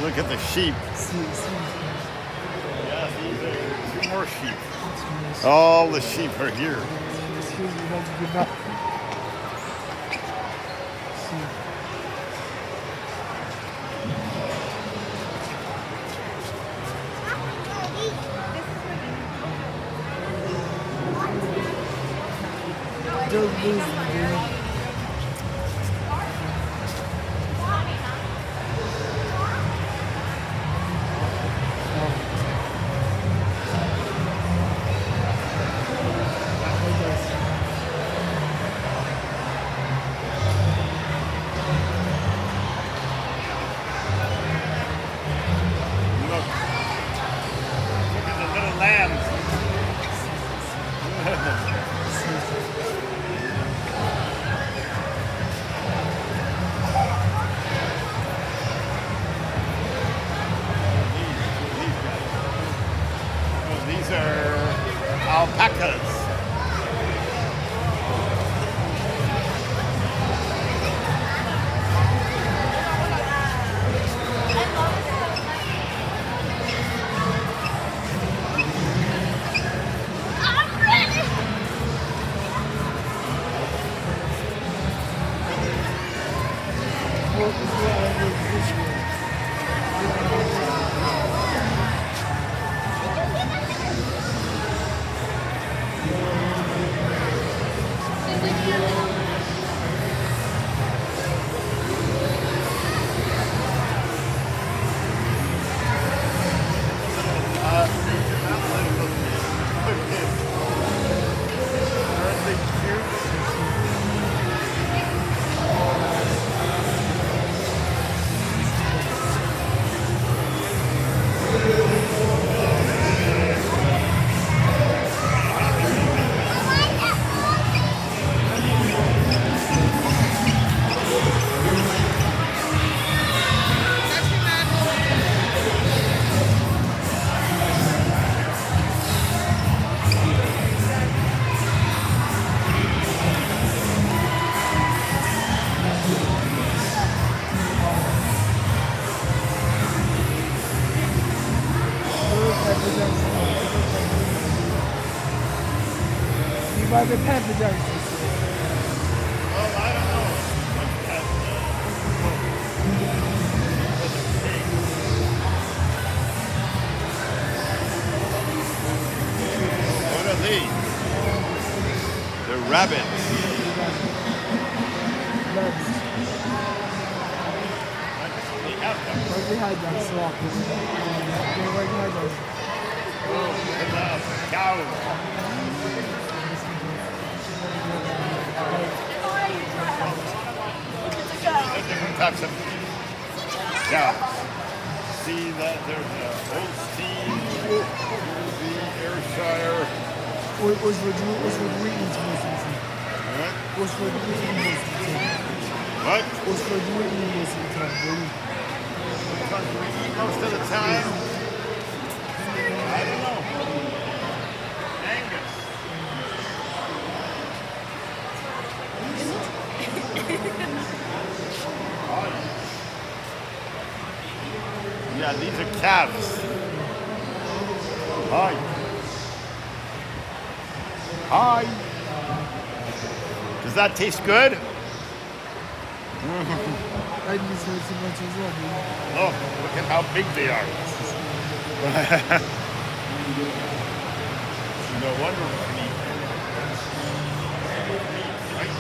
Look at the sheep. Yeah, these are 2 more sheep. All the sheep are here. Look at the little lambs. These are alpacas. By the pepper jars. Well, I don't know. What are these? They're rabbits. They have them. Where's the high jump? Swap. Where's the high jump? Oh, look at that. Cows. Different types of cows. See that there's a Holstein, the Ayrshire. What's for the eating most? What? What's for the eating most? What? What's for the eating most? Because we eat most of the time. I don't know. Angus. Yeah, these are calves. Hi. Hi. Does that taste good? I just heard so much as well, dude. Oh, look at how big they are. No wonder we can eat meat, right?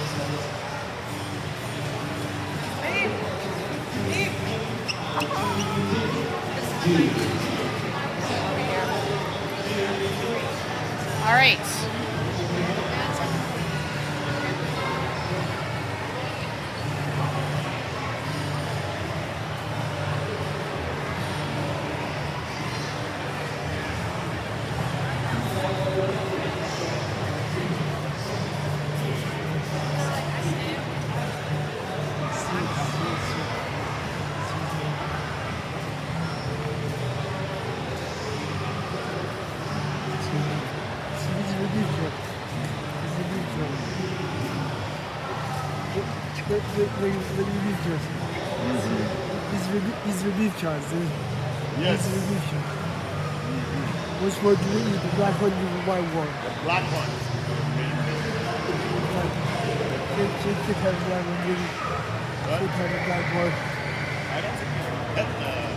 All right. the beef cows. It's the beef cows. Yes. It's the beef cows. Which one do you eat? The black one or the white one? The black ones. Kids have black one. Kids have the black one. I don't think you can get the black one.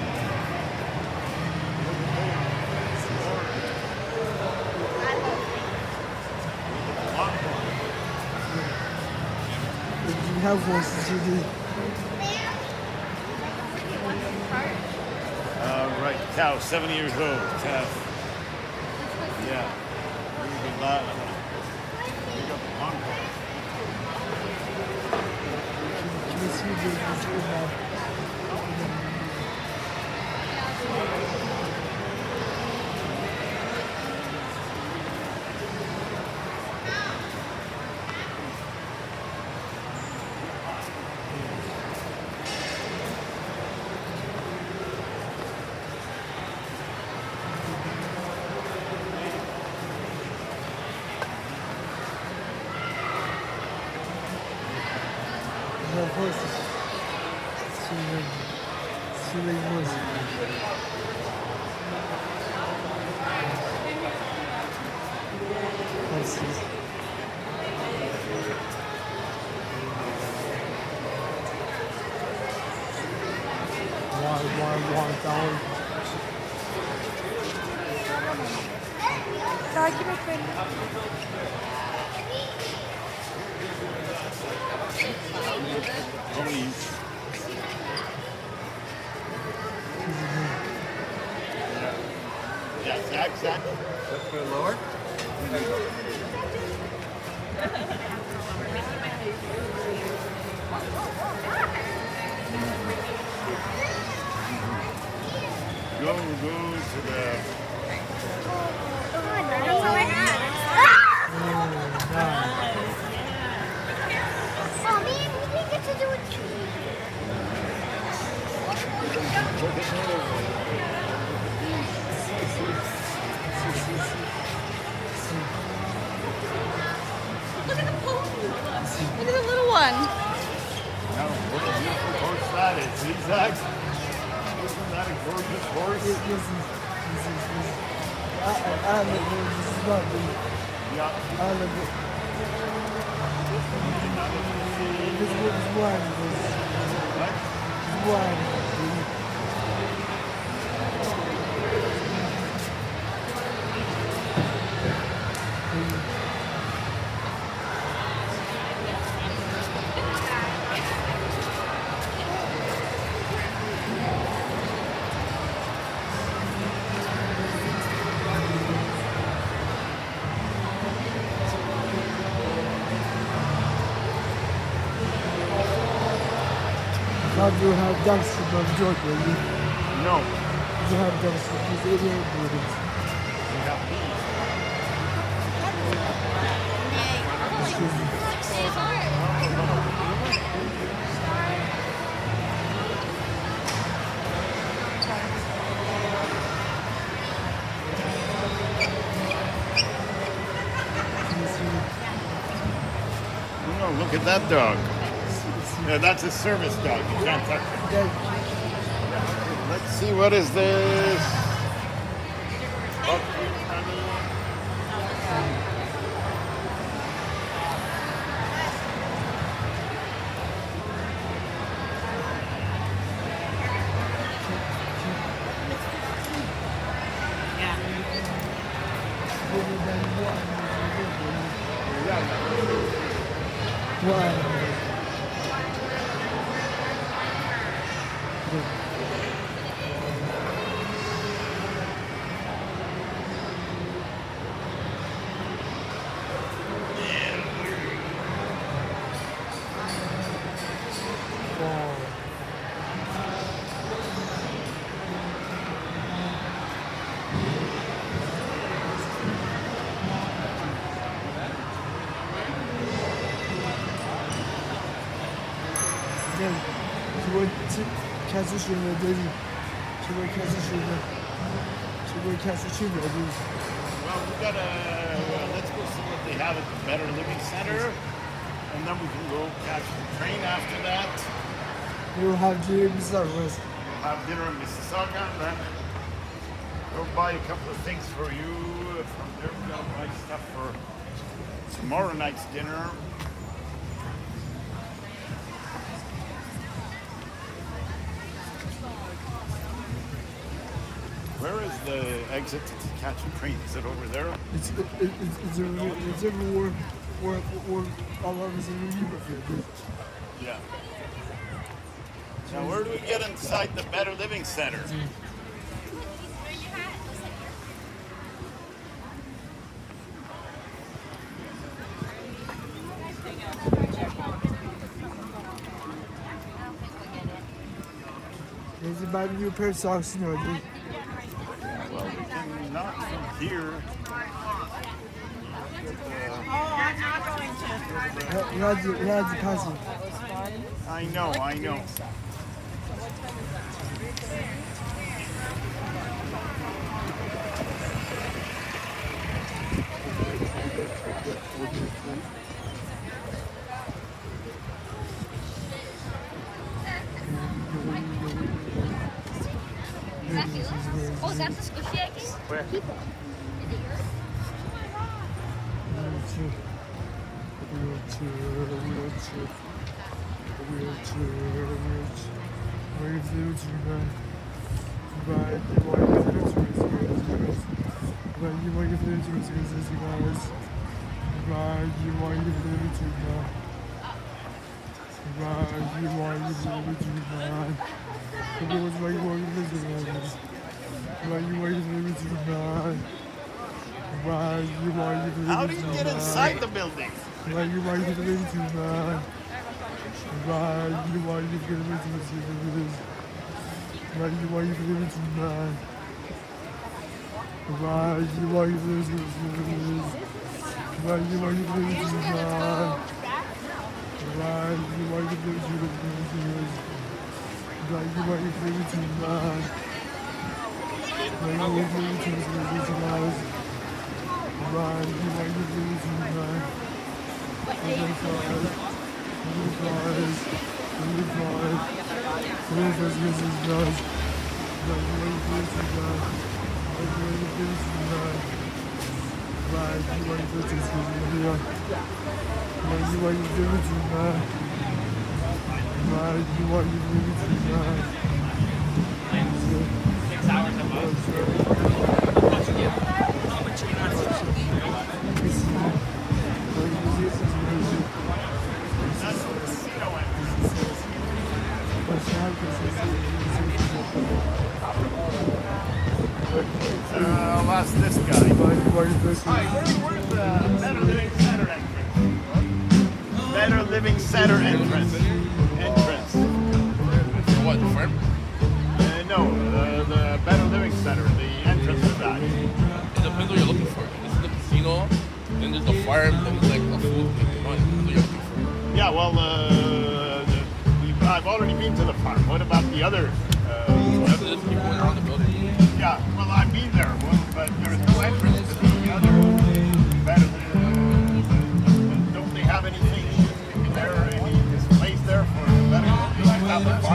If you have horses, you do. Right, cow, 70 years old, calf. Yeah. Pretty good lot. You got the long one. Can you see the horses? See the horses. Horses. One down. Takip et beni. How many each? Yeah, Zach. Let's go lower. Go to the... That's all I had. Oh man, we didn't get to do it. Look at the pony. Look at the little one. Now, what a beautiful horse that is. See, Zach? Isn't that a gorgeous horse? This is. I look good. This is not good. Yeah. I look good. This is blind. What? It's blind. How do you have ducks in Georgia? No. You have ducks because it ain't good. We have bees. Excuse me. Can you see? No, look at that dog. Yeah, that's a service dog. You can't touch it. Yeah, Let's see, what is this? Okay, Why?开始训练这里，这边开始训练，这边开始训练这里。 Well, we gotta, let's go see what they have at the Better Living Center. And then we can go catch the train after that. We'll have James service. We'll have dinner in Mississauga and then go buy a couple of things for you. From there, we're going to buy stuff for tomorrow night's dinner. Where is the exit to catch a train? Is it over there? It's everywhere where all of us in the neighborhood. Yeah. Now, where do we get inside the Better Living Center? There's a brand new pair of socks in there. Well, we can not from here. I'm not going to. Lads are passing. I know. Oh, is that the squishy egg? Where? Is it yours? How do you get inside the building? I'll ask this guy. Hi, where's the Better Living Center entrance? Better Living Center entrance. What, the farm? No, the Better Living Center, the entrance to that. It depends what you're looking for. This is the casino, then there's the farm, then there's like a food thing. What are you looking for? Yeah, well, I've already been to the farm. What about the other? There's people around the building. Yeah, well, I've been there, but there's no entrance to the other. Better, don't they have anything in there, any place there for the better? Have the farm?